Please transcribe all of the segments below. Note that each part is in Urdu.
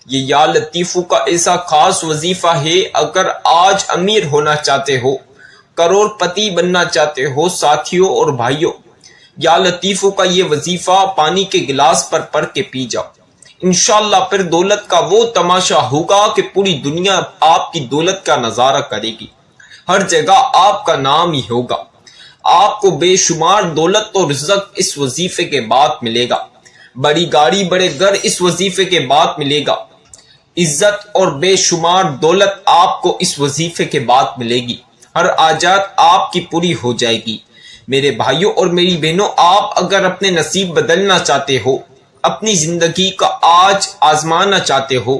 یہ یا لطیفو کا ایسا خاص وظیفہ ہے، اگر آج امیر ہونا چاہتے ہو، کروڑ پتی بننا چاہتے ہو ساتھیوں اور بھائیوں، یا لطیفو کا یہ وظیفہ پانی کے گلاس پر پڑھ کے پی جاؤ، انشاءاللہ پھر دولت کا وہ تماشا ہوگا کہ پوری دنیا آپ کی دولت کا نظارہ کرے گی، ہر جگہ آپ کا نام ہی ہوگا، آپ کو بے شمار دولت اور رزق اس وظیفے کے بعد ملے گا، بڑی گاڑی بڑے گھر اس وظیفے کے بعد ملے گا، عزت اور بے شمار دولت آپ کو اس وظیفے کے بعد ملے گی، ہر حاجات آپ کی پوری ہو جائے گی۔ میرے بھائیوں اور میری بہنوں، آپ اگر اپنے نصیب بدلنا چاہتے ہو، اپنی زندگی کا آج آزمانا چاہتے ہو،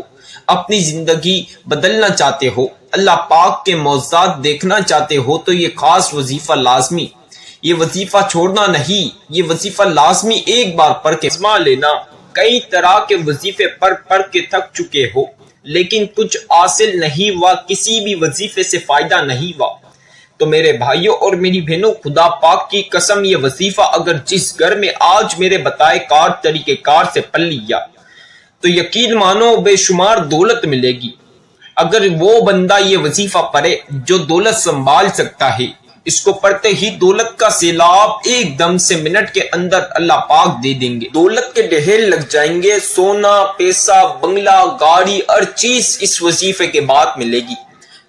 اپنی زندگی بدلنا چاہتے ہو، اللہ پاک کے معجزات دیکھنا چاہتے ہو، تو یہ خاص وظیفہ لازمی، یہ وظیفہ چھوڑنا نہیں، یہ وظیفہ لازمی ایک بار پڑھ کے آزما لینا۔ کئی طرح کے وظیفے پڑھ کے تھک چکے ہو، لیکن کچھ حاصل نہیں ہوا، کسی بھی وظیفے سے فائدہ نہیں ہوا، تو میرے بھائیوں اور میری بہنوں، خدا پاک کی قسم، یہ وظیفہ اگر جس گھر میں آج میرے بتائے کار طریقے کار سے پڑھ لیا تو یقین مانو بے شمار دولت ملے گی۔ اگر وہ بندہ یہ وظیفہ پڑھے جو دولت سنبھال سکتا ہے، اس کو پڑھتے ہی دولت کا سیلاب ایک دم سے منٹ کے اندر اللہ پاک دے دیں گے، دولت کے ڈھیر لگ جائیں گے، سونا پیسہ بنگلہ گاڑی ہر چیز اس وظیفے کے بعد ملے گی۔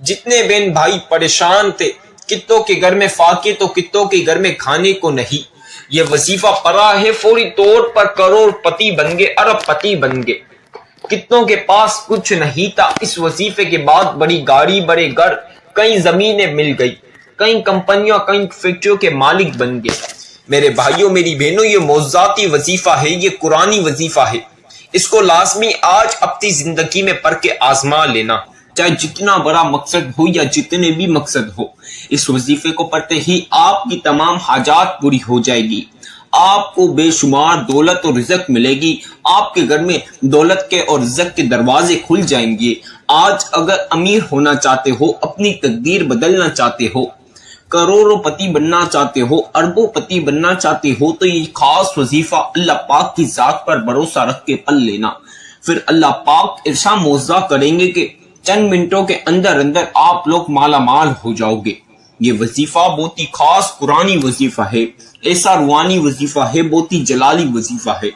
جتنے بہن بھائی پریشان تھے، کتوں کے گھر میں فاقے تو کتوں کے گھر میں کھانے کو نہیں، یہ وظیفہ پڑھا ہے فوری طور پر کروڑ پتی بن گئے، ارب پتی بن گئے۔ کتنوں کے پاس کچھ نہیں تھا، اس وظیفے کے بعد بڑی گاڑی بڑے گھر، کئی زمینیں مل گئی، کئی کمپنیوں کئی فیکٹریوں کے مالک بن گئے۔ میرے بھائیوں میری بہنوں، یہ معجزاتی وظیفہ ہے، یہ قرآنی وظیفہ ہے، اس کو لازمی آج اپنی زندگی میں پڑھ کے آزما لینا، چاہے جتنا بڑا مقصد ہو یا جتنے بھی مقصد ہو۔ اس وظیفے کو پڑھتے ہی آپ کی تمام حاجات پوری ہو جائے گی، آپ کو بے شمار دولت اور رزق ملے گی، آپ کے گھر میں دولت کے اور رزق کے دروازے کھل جائیں گے۔ آج اگر امیر ہونا چاہتے ہو، اپنی تقدیر بدلنا چاہتے ہو، کروڑوں پتی بننا چاہتے ہو، اربوں پتی بننا چاہتے ہو، تو یہ خاص وظیفہ اللہ پاک کی ذات پر بھروسہ رکھ کے پڑھ لینا، پھر اللہ پاک ایسا معجزہ کریں گے کہ چند منٹوں کے اندر اندر آپ لوگ مالا مال ہو جاؤ گے۔ یہ وظیفہ بہت ہی خاص قرآنی وظیفہ ہے، ایسا روحانی وظیفہ ہے، بہت ہی جلالی وظیفہ ہے،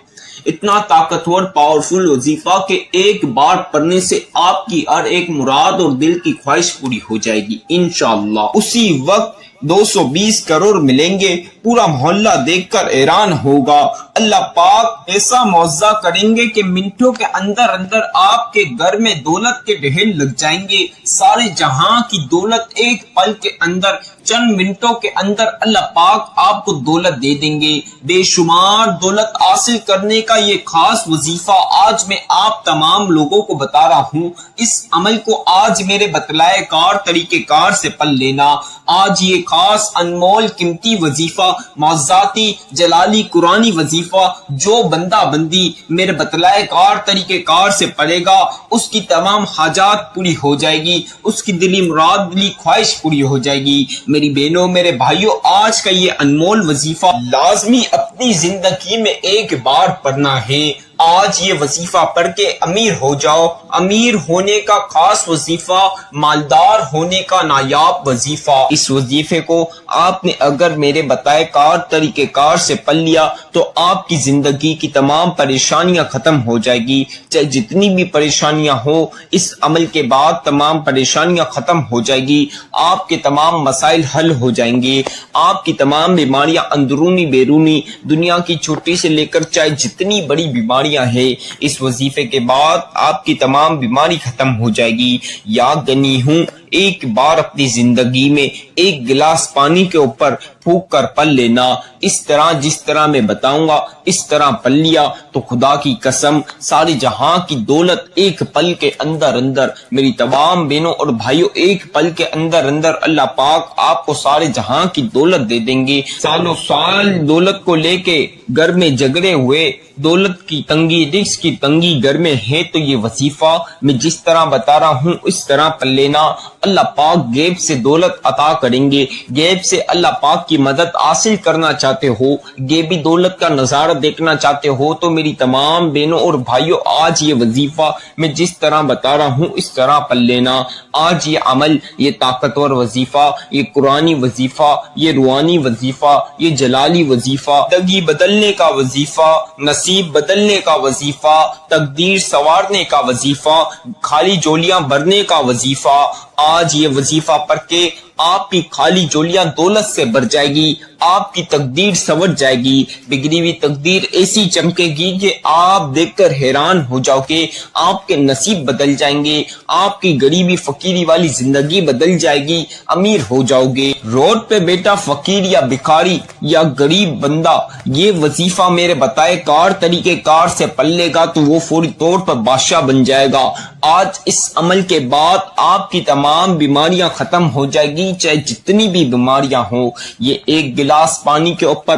اتنا طاقتور پاورفل وظیفہ کہ ایک بار پڑھنے سے آپ کی ہر ایک مراد اور دل کی خواہش پوری ہو جائے گی انشاءاللہ۔ اسی وقت 220 کروڑ ملیں گے، پورا محلہ دیکھ کر حیران ہوگا، اللہ پاک ایسا معجزہ کریں گے کہ منٹوں کے اندر اندر آپ کے گھر میں دولت کے ڈھیر لگ جائیں گے، سارے جہاں کی دولت ایک پل کے اندر چند منٹوں کے اندر اللہ پاک آپ کو دولت دے دیں گے۔ بے شمار دولت حاصل کرنے کا یہ خاص وظیفہ آج میں آپ تمام لوگوں کو بتا رہا ہوں، اس عمل کو آج میرے بتلائے کار طریقے کار سے پل لینا۔ آج یہ خاص انمول قیمتی وظیفہ، معجزاتی جلالی قرآنی وظیفہ جو بندہ بندی میرے بتلائے کار طریقے کار سے پڑھے گا، اس کی تمام حاجات پوری ہو جائے گی، اس کی دلی مراد دلی خواہش پوری ہو جائے گی۔ میری بہنوں میرے بھائیوں، آج کا یہ انمول وظیفہ لازمی اپنی زندگی میں ایک بار پڑھنا ہے۔ آج یہ وظیفہ پڑھ کے امیر ہو جاؤ۔ امیر ہونے کا خاص وظیفہ، مالدار ہونے کا نایاب وظیفہ۔ اس وظیفے کو آپ نے اگر میرے بتائے کار طریقے کار سے پڑھ لیا تو آپ کی زندگی کی تمام پریشانیاں ختم ہو جائے گی، چاہے جتنی بھی پریشانیاں ہو، اس عمل کے بعد تمام پریشانیاں ختم ہو جائے گی، آپ کے تمام مسائل حل ہو جائیں گے، آپ کی تمام بیماریاں اندرونی بیرونی دنیا کی چھوٹی سے لے کر چاہے جتنی بڑی بیماریاں ہے، اس وظیفے کے بعد آپ کی تمام بیماری ختم ہو جائے گی۔ یاد گنی ہوں، ایک بار اپنی زندگی میں ایک گلاس پانی کے اوپر پھونک کر پل لینا، اس طرح جس طرح میں بتاؤں گا اس طرح پل لیا تو خدا کی قسم سارے جہاں کی دولت ایک پل کے اندر اندر، میری تمام بہنوں اور بھائیوں، ایک پل کے اندر اندر اللہ پاک آپ کو سارے جہاں کی دولت دے دیں گے۔ سالوں سال دولت کو لے کے گھر میں جھگڑے ہوئے، دولت کی تنگی رزق کی تنگی گھر میں ہے، تو یہ وظیفہ میں جس طرح بتا رہا ہوں اس طرح پڑھ لینا، اللہ پاک غیب سے دولت عطا کریں گے۔ غیب سے اللہ پاک کی مدد حاصل کرنا چاہتے ہو، غیبی دولت کا نظارہ دیکھنا چاہتے ہو تو میری تمام بہنوں اور بھائیوں آج یہ وظیفہ میں جس طرح بتا رہا ہوں اس طرح پڑھ لینا۔ آج یہ عمل، یہ طاقتور وظیفہ، یہ قرآنی وظیفہ، یہ روحانی وظیفہ، یہ جلالی وظیفہ، زندگی بدلنے کا وظیفہ، نصیب بدلنے کا وظیفہ، تقدیر سنوارنے کا وظیفہ، خالی جولیاں بھرنے کا وظیفہ۔ آج یہ وظیفہ پڑھ کے آپ کی خالی جولیاں دولت سے بھر جائے گی، آپ کی تقدیر سنور جائے گی، بگڑی ہوئی تقدیر ایسی چمکے گی کہ آپ دیکھ کر حیران ہو جاؤ گے، آپ کے نصیب بدل جائیں گے، آپ کی غریبی فقیری والی زندگی بدل جائے گی، امیر ہو جاؤ گے۔ روڈ پہ بیٹا فقیر یا بھکاری یا غریب بندہ یہ وظیفہ میرے بتائے کار طریقے کار سے پڑھ لے گا تو وہ فوری طور پر بادشاہ بن جائے گا۔ آج اس عمل کے بعد آپ کی تمام بیماریاں ختم ہو جائے گی، چاہے جتنی بھی بیماریاں ہوں۔ یہ ایک گلاس پانی کے اوپر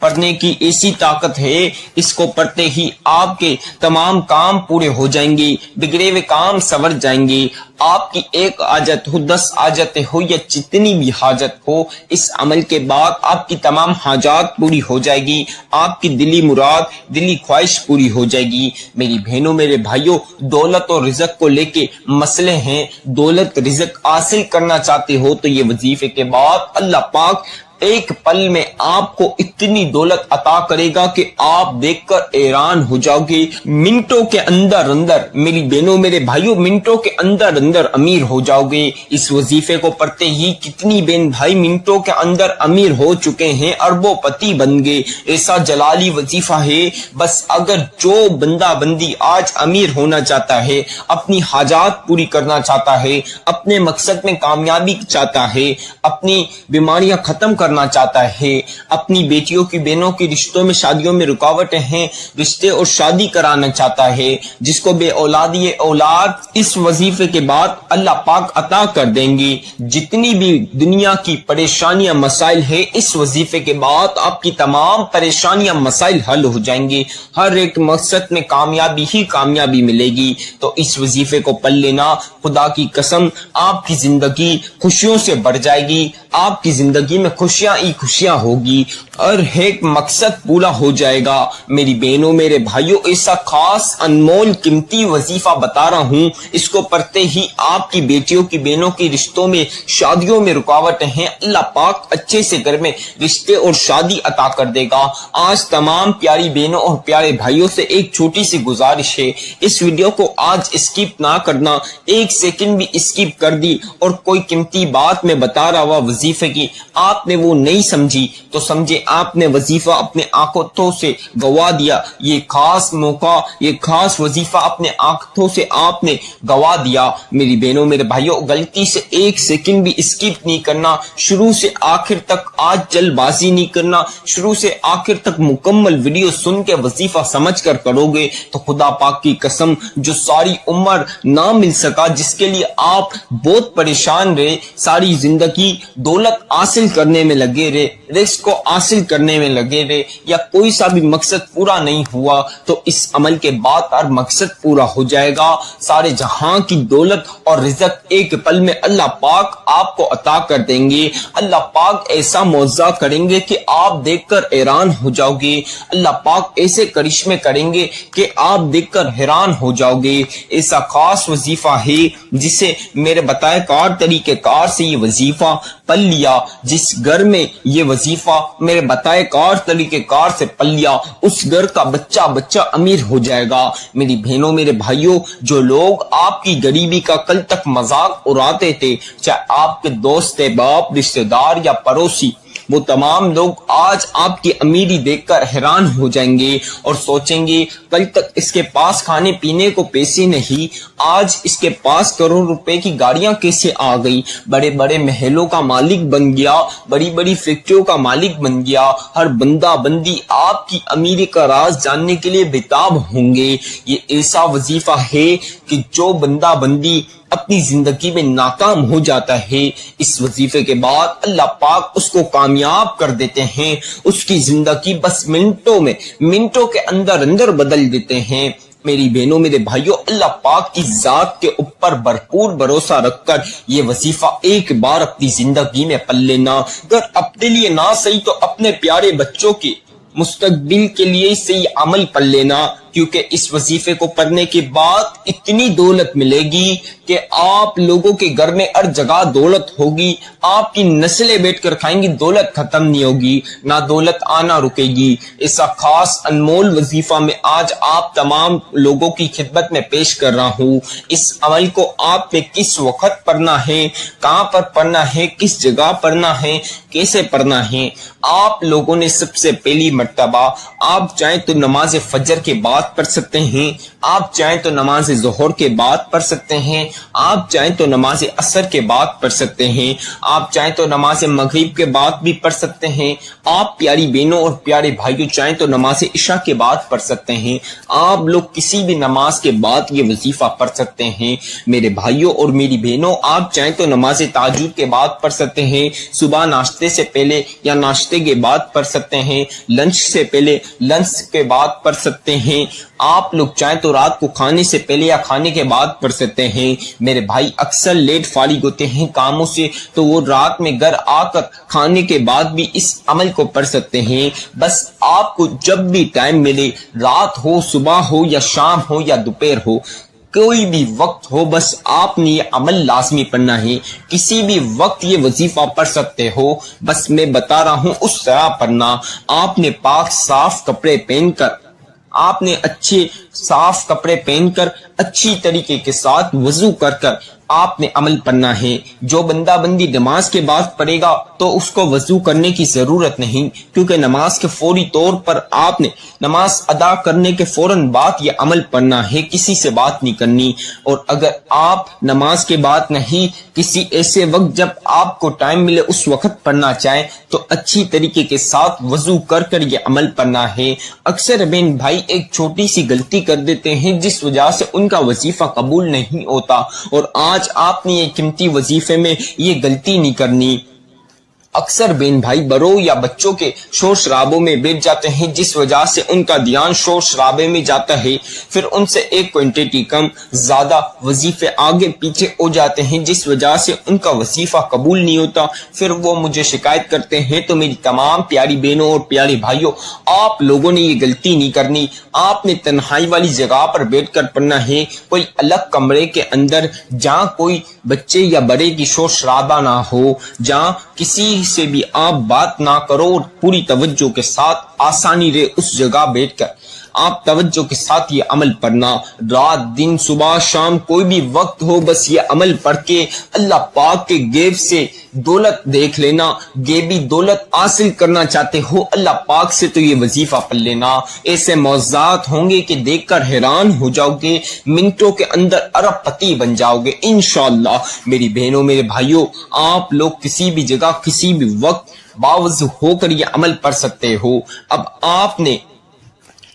پڑھنے کی ایسی طاقت ہے، اس کو پڑھتے ہی آپ کے تمام کام پورے ہو جائیں گے، بگڑے ہوئے کام سنور جائیں گے۔ آپ کی ایک حاجت ہو، 10 حاجتیں ہو یا جتنی بھی حاجت ہو، اس عمل کے بعد آپ کی تمام حاجات پوری ہو جائے گی، آپ کی دلی مراد، دلی خواہش پوری ہو جائے گی۔ میری بہنوں، میرے بھائیوں، دولت اور رزق کو لے کے مسئلے ہیں، دولت رزق حاصل کرنا چاہتے ہو تو یہ وظیفے کے بعد اللہ پاک ایک پل میں آپ کو اتنی دولت عطا کرے گا کہ آپ دیکھ کر حیران ہو جاؤ گے۔ منٹوں کے اندر میری بہنوں، میرے بھائیوں، منٹوں کے اندر امیر ہو جاؤ گے۔ اس وظیفے کو پڑھتے ہی کتنی بہن بھائی منٹوں کے اندر امیر ہو چکے ہیں، اربوں پتی بن گئے۔ ایسا جلالی وظیفہ ہے، بس اگر جو بندہ بندی آج امیر ہونا چاہتا ہے، اپنی حاجات پوری کرنا چاہتا ہے، اپنے مقصد میں کامیابی چاہتا ہے، اپنی بیماریاں ختم کرنا چاہتا ہے، اپنی بیٹیوں کی بہنوں کی رشتوں میں شادیوں میں رکاوٹیں ہیں، رشتے اور شادی کرانا چاہتا ہے، جس کو بے اولادی اولاد اس وظیفے کے بعد اللہ پاک عطا کر دیں گے۔ جتنی بھی دنیا کی پریشانیاں مسائل ہے، اس وظیفے کے بعد آپ کی تمام پریشانیاں مسائل حل ہو جائیں گے، ہر ایک مقصد میں کامیابی ہی کامیابی ملے گی۔ تو اس وظیفے کو پڑھ لینا، خدا کی قسم آپ کی زندگی خوشیوں سے بڑھ جائے گی، آپ کی زندگی میں خوشیاں ہی خوشیاں ہوگی، اور ایک مقصد پورا ہو جائے گا۔ میری بہنوں، میرے بھائیوں، ایسا خاص انمول قیمتی وظیفہ بتا رہا ہوں، اس کو پڑھتے ہی آپ کی بیٹیوں کی بہنوں کی رشتوں میں شادیوں میں رکاوٹیں ہیں، اللہ پاک اچھے سے گھر میں رشتے اور شادی عطا کر دے گا۔ آج تمام پیاری بہنوں اور پیارے بھائیوں سے ایک چھوٹی سی گزارش ہے، اس ویڈیو کو آج اسکپ نہ کرنا، ایک سیکنڈ بھی اسکپ کر دی اور کوئی قیمتی بات میں بتا رہا ہوا وظیفے کی آپ نے وہ نہیں سمجھی تو سمجھے آپ نے وظیفہ اپنے آنکھوں سے گوا دیا، یہ خاص موقع، یہ خاص وظیفہ اپنے آنکھوں سے آپ نے گوا دیا۔ میری بہنوں، میرے بھائیوں، غلطی سے ایک سیکنڈ بھی اسکپ نہیں کرنا، شروع سے آخر تک آج جلد بازی نہیں کرنا، شروع سے آخر تک مکمل ویڈیو سن کے وظیفہ سمجھ کر کرو گے تو خدا پاک کی قسم جو ساری عمر نہ مل سکا، جس کے لیے آپ بہت پریشان رہے، ساری زندگی دولت حاصل کرنے میں لگے رہے، رزق کو حاصل کرنے میں لگے رہے، یا کوئی سا بھی مقصد پورا نہیں ہوا تو اس عمل کے بعد ہر مقصد پورا ہو جائے گا۔ سارے جہاں کی دولت اور رزق ایک پل میں اللہ پاک آپ کو عطا کر دیں گے۔ اللہ پاک ایسا معجزہ کریں گے کہ آپ دیکھ کر حیران ہو جاؤ گے، اللہ پاک ایسے کرشمے کریں گے کہ آپ دیکھ کر حیران ہو جاؤ گے۔ ایسا خاص وظیفہ ہے جسے میرے بتائے کار طریقے کار سے یہ وظیفہ پڑھ لیا، جس گھر میں یہ وظیفہ میرے بتائے کار طریقے کار سے پڑھ لیا، اس گھر کا بچہ امیر ہو جائے گا۔ میری بہنوں، میرے بھائیوں، جو لوگ آپ کی غریبی کا کل تک مذاق اڑاتے تھے، چاہے آپ کے دوست، باپ، رشتہ دار یا پڑوسی، وہ تمام لوگ آج آپ کی امیری دیکھ کر حیران ہو جائیں گے اور سوچیں گے کل تک اس کے پاس کھانے پینے کو پیسے نہیں، آج اس کے پاس کروڑ روپے کی گاڑیاں کیسے آ گئی، بڑے بڑے محلوں کا مالک بن گیا، بڑی بڑی فیکٹریوں کا مالک بن گیا۔ ہر بندہ بندی آپ کی امیری کا راز جاننے کے لیے بےتاب ہوں گے۔ یہ ایسا وظیفہ ہے کہ جو بندہ بندی اپنی زندگی میں ناکام ہو جاتا ہے، اس وظیفے کے بعد اللہ پاک اس کو کامیاب کر دیتے ہیں، اس کی زندگی بس منٹوں کے اندر بدل دیتے ہیں۔ میری بہنوں میرے بھائیوں، اللہ پاک کی ذات کے اوپر بھرپور بھروسہ رکھ کر یہ وظیفہ ایک بار اپنی زندگی میں پڑھ لینا، اگر اپنے لیے نہ صحیح تو اپنے پیارے بچوں کے مستقبل کے لیے صحیح عمل پڑھ لینا، کیونکہ اس وظیفے کو پڑھنے کے بعد اتنی دولت ملے گی کہ آپ لوگوں کے گھر میں ہر جگہ دولت ہوگی، آپ کی نسلیں بیٹھ کر کھائیں گی، دولت ختم نہیں ہوگی، نہ دولت آنا رکے گی۔ ایسا خاص انمول وظیفہ میں آج آپ تمام لوگوں کی خدمت میں پیش کر رہا ہوں۔ اس عمل کو آپ نے کس وقت پڑھنا ہے، کہاں پر پڑھنا ہے، کس جگہ پڑھنا ہے، کیسے پڑھنا ہے؟ آپ لوگوں نے سب سے پہلی مرتبہ آپ چاہیں تو نماز فجر کے بعد پڑھ سکتے ہیں، آپ چاہیں تو نماز ظہر کے بعد پڑھ سکتے ہیں، آپ چاہیں تو نماز عصر کے بعد پڑھ سکتے ہیں، آپ چاہیں تو نماز مغرب کے بعد بھی پڑھ سکتے ہیں، آپ پیاری بہنوں اور پیارے بھائیوں چاہیں تو نماز عشاء کے بعد پڑھ سکتے ہیں، آپ لوگ کسی بھی نماز کے بعد یہ وظیفہ پڑھ سکتے ہیں۔ میرے بھائیوں اور میری بہنوں، آپ چاہیں تو نماز تہجد کے بعد پڑھ سکتے ہیں، صبح ناشتے سے پہلے یا ناشتے کے بعد پڑھ سکتے ہیں، لنچ سے پہلے لنچ کے بعد پڑھ سکتے ہیں، آپ لوگ چاہیں تو رات کو کھانے سے پہلے یا کھانے کے بعد پڑھ سکتے ہیں۔ میرے بھائی اکثر لیٹ فارغ ہوتے ہیں کاموں سے، تو وہ رات میں گھر آ کر کھانے کے بعد بھی اس عمل کو پڑھ سکتے ہیں۔ بس آپ کو جب بھی ٹائم ملے، رات ہو، صبح ہو یا شام ہو یا دوپہر ہو، کوئی بھی وقت ہو، بس آپ نے یہ عمل لازمی پڑھنا ہے۔ کسی بھی وقت یہ وظیفہ پڑھ سکتے ہو، بس میں بتا رہا ہوں اس طرح پڑھنا۔ آپ نے پاک صاف کپڑے پہن کر، آپ نے اچھے صاف کپڑے پہن کر اچھی طریقے کے ساتھ وضو کر کر آپ نے عمل پڑھنا ہے۔ جو بندہ بندی نماز کے بعد پڑھے گا تو اس کو وضو کرنے کی ضرورت نہیں، کیونکہ نماز کے فوری طور پر آپ نے نماز ادا کرنے کے فوراً بعد یہ عمل پڑھنا ہے، کسی سے بات نہیں کرنی۔ اور اگر آپ نماز کے بعد نہیں، کسی ایسے وقت جب آپ کو ٹائم ملے اس وقت پڑھنا چاہیں تو اچھی طریقے کے ساتھ وضو کر کر یہ عمل پڑھنا ہے۔ اکثر بہن بھائی ایک چھوٹی سی غلطی کر دیتے ہیں جس وجہ سے ان کا وظیفہ قبول نہیں ہوتا، اور آج آپ نے یہ قیمتی وظیفے میں یہ غلطی نہیں کرنی۔ اکثر بہن بھائی بڑوں یا بچوں کے شور شرابوں میں بیٹھ جاتے ہیں، جس وجہ سے ان کا دھیان شور شرابے میں جاتا ہے، پھر ان سے ایک کوانٹٹی کم زیادہ وظیفے آگے پیچھے ہو جاتے ہیں، جس وجہ سے ان کا وظیفہ قبول نہیں ہوتا، پھر وہ مجھے شکایت کرتے ہیں۔ تو میری تمام پیاری بہنوں اور پیارے بھائیوں، آپ لوگوں نے یہ غلطی نہیں کرنی۔ آپ نے تنہائی والی جگہ پر بیٹھ کر پڑھنا ہے، کوئی الگ کمرے کے اندر جہاں کوئی بچے یا بڑے کی شور شرابہ نہ ہو، جہاں کسی سے بھی آپ بات نہ کرو، اور پوری توجہ کے ساتھ آسانی رہے اس جگہ بیٹھ کر آپ توجہ کے ساتھ یہ عمل پڑھنا۔ رات دن صبح شام کوئی بھی وقت ہو، بس یہ عمل پڑھ کے اللہ پاک کے غیب سے دولت دیکھ لینا۔ غیبی دولت حاصل کرنا چاہتے ہو اللہ پاک سے تو یہ وظیفہ پڑھ لینا۔ ایسے معجزات ہوں گے کہ دیکھ کر حیران ہو جاؤ گے، منٹوں کے اندر ارب پتی بن جاؤ گے انشاءاللہ۔ میری بہنوں میرے بھائیوں، آپ لوگ کسی بھی جگہ کسی بھی وقت باوضو ہو کر یہ عمل پڑھ سکتے ہو۔ اب آپ نے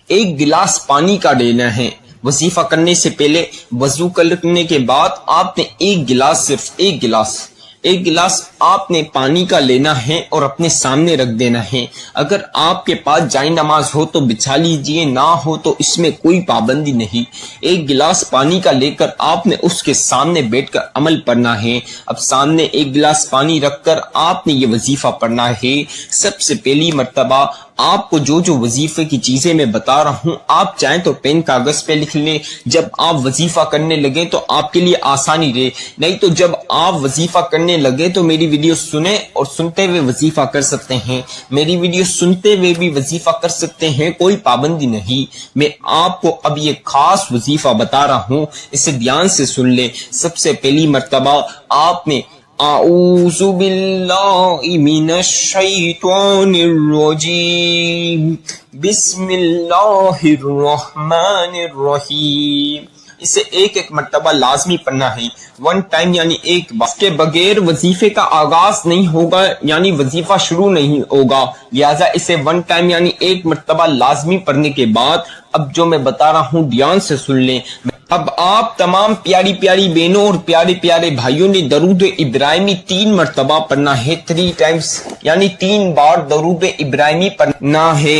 ایک گلاس پانی کا لینا ہے۔ وظیفہ کرنے سے پہلے وضو کرنے کے بعد آپ نے ایک گلاس، صرف ایک گلاس آپ نے پانی کا لینا ہے اور اپنے سامنے رکھ دینا ہے۔ اگر آپ کے پاس جائے نماز ہو تو بچھا لیجئے، نہ ہو تو اس میں کوئی پابندی نہیں۔ ایک گلاس پانی کا لے کر آپ نے اس کے سامنے بیٹھ کر عمل پڑھنا ہے۔ اب سامنے ایک گلاس پانی رکھ کر آپ نے یہ وظیفہ پڑھنا ہے۔ سب سے پہلی مرتبہ آپ کو جو وظیفے کی چیزیں میں بتا رہا ہوں، آپ چاہیں تو پین کاغذ پہ لکھ لیں، جب آپ وظیفہ کرنے لگیں تو آپ کے لیے آسانی رہے، نہیں تو جب آپ وظیفہ کرنے لگے تو میری ویڈیو سنیں اور سنتے ہوئے وظیفہ کر سکتے ہیں، میری ویڈیو سنتے ہوئے بھی وظیفہ کر سکتے ہیں، کوئی پابندی نہیں۔ میں آپ کو اب یہ خاص وظیفہ بتا رہا ہوں، اسے دھیان سے سن لیں۔ سب سے پہلی مرتبہ آپ نے اعوذ باللہ من الشیطان الرجیم بسم اللہ الرحمن الرحیم، اسے ایک مرتبہ لازمی پڑھنا ہے، ون ٹائم یعنی ایک بار کے بغیر وظیفے کا آغاز نہیں ہوگا، یعنی وظیفہ شروع نہیں ہوگا، لہذا اسے ون ٹائم یعنی ایک مرتبہ لازمی پڑھنے کے بعد اب جو میں بتا رہا ہوں دھیان سے سن لیں۔ اب آپ تمام پیاری پیاری بہنوں اور پیارے پیارے بھائیوں نے درود ابراہیمی 3 مرتبہ پڑھنا ہے، 3 ٹائمز یعنی 3 بار درود ابراہیمی پڑھنا ہے۔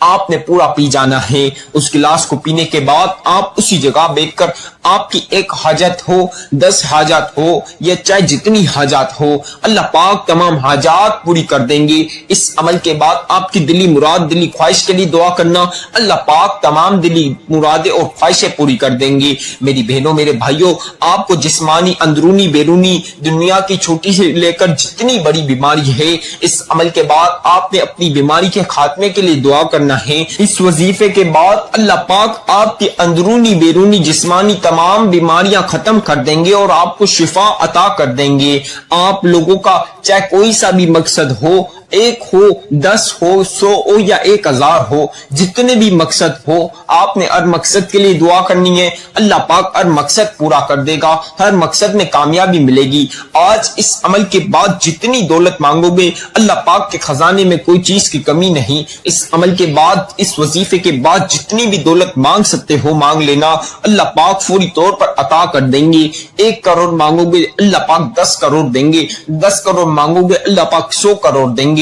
آپ نے پورا پی جانا ہے۔ اس گلاس کو پینے کے بعد آپ اسی جگہ بیٹھ کر آپ کی ایک حاجت ہو، 10 حاجات ہو یا چاہے جتنی حاجات ہو، اللہ پاک تمام حاجات پوری کر دیں گے۔ اس عمل کے بعد آپ کی دلی مراد، دلی خواہش کے لیے دعا کرنا، اللہ پاک تمام دلی مرادیں اور خواہشیں پوری کر دیں گے۔ میری بہنوں، میرے بھائیوں، آپ کو جسمانی، اندرونی، بیرونی، دنیا کی چھوٹی سے لے کر جتنی بڑی بیماری ہے، اس عمل کے بعد آپ نے اپنی بیماری کے خاتمے کے لیے دعا کرنا ہے۔ اس وظیفے کے بعد اللہ پاک آپ کی اندرونی، بیرونی، جسمانی تمام بیماریاں ختم کر دیں گے اور آپ کو شفا عطا کر دیں گے۔ آپ لوگوں کا چاہے کوئی سا بھی مقصد ہو، 1 ہو، 10 ہو، 100 ہو یا 1000 ہو، جتنے بھی مقصد ہو، آپ نے ہر مقصد کے لیے دعا کرنی ہے۔ اللہ پاک ہر مقصد پورا کر دے گا، ہر مقصد میں کامیابی ملے گی۔ آج اس عمل کے بعد جتنی دولت مانگو گے، اللہ پاک کے خزانے میں کوئی چیز کی کمی نہیں۔ اس عمل کے بعد، اس وظیفے کے بعد جتنی بھی دولت مانگ سکتے ہو مانگ لینا، اللہ پاک فوری طور پر عطا کر دیں گے۔ 1 کروڑ مانگو گے، اللہ پاک 10 کروڑ دیں گے۔ 10 کروڑ مانگو گے، اللہ پاک 100 کروڑ دیں گے۔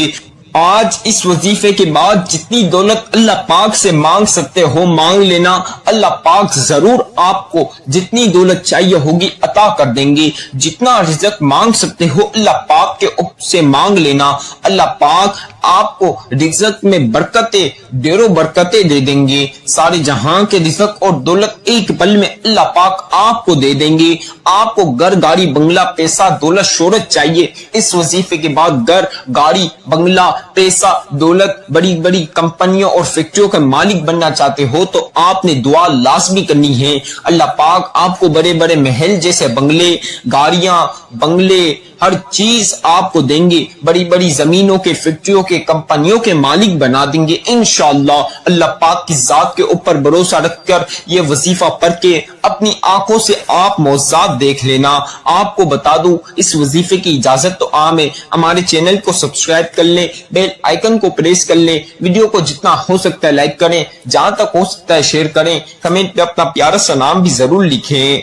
آج اس وظیفے کے بعد جتنی دولت اللہ پاک سے مانگ سکتے ہو مانگ لینا، اللہ پاک ضرور آپ کو جتنی دولت چاہیے ہوگی عطا کر دیں گے۔ جتنا رزق مانگ سکتے ہو اللہ پاک کے سے مانگ لینا، اللہ پاک آپ کو رزق میں برکتیں، ڈیروں برکتیں دے دیں گے۔ سارے جہاں کے رزق اور دولت ایک پل میں اللہ پاک آپ کو دے دیں گے۔ آپ کو گھر، گاڑی، بنگلہ، پیسہ، دولت، شہرت چاہیے، اس وظیفے کے بعد گھر، گاڑی، بنگلہ، پیسہ، دولت، بڑی بڑی کمپنیوں اور فیکٹریوں کا مالک بننا چاہتے ہو تو آپ نے دعا لازمی کرنی ہے۔ اللہ پاک آپ کو بڑے بڑے محل جیسے بنگلے، گاڑیاں، بنگلے، ہر چیز آپ کو دیں گے۔ بڑی بڑی زمینوں کے، فیکٹریوں کے، کمپنیوں کے مالک بنا دیں گے انشاءاللہ۔ اللہ پاک کی ذات کے اوپر بھروسہ رکھ کر یہ وظیفہ پڑھ کے اپنی آنکھوں سے آپ معجزات دیکھ لینا۔ آپ کو بتا دوں، اس وظیفے کی اجازت تو عام ہے۔ ہمارے چینل کو سبسکرائب کر لیں، بیل آئیکن کو پریس کر لیں، ویڈیو کو جتنا ہو سکتا ہے لائک کریں، جہاں تک ہو سکتا ہے شیئر کریں، کمنٹ میں اپنا پیارا سا نام بھی ضرور لکھیں۔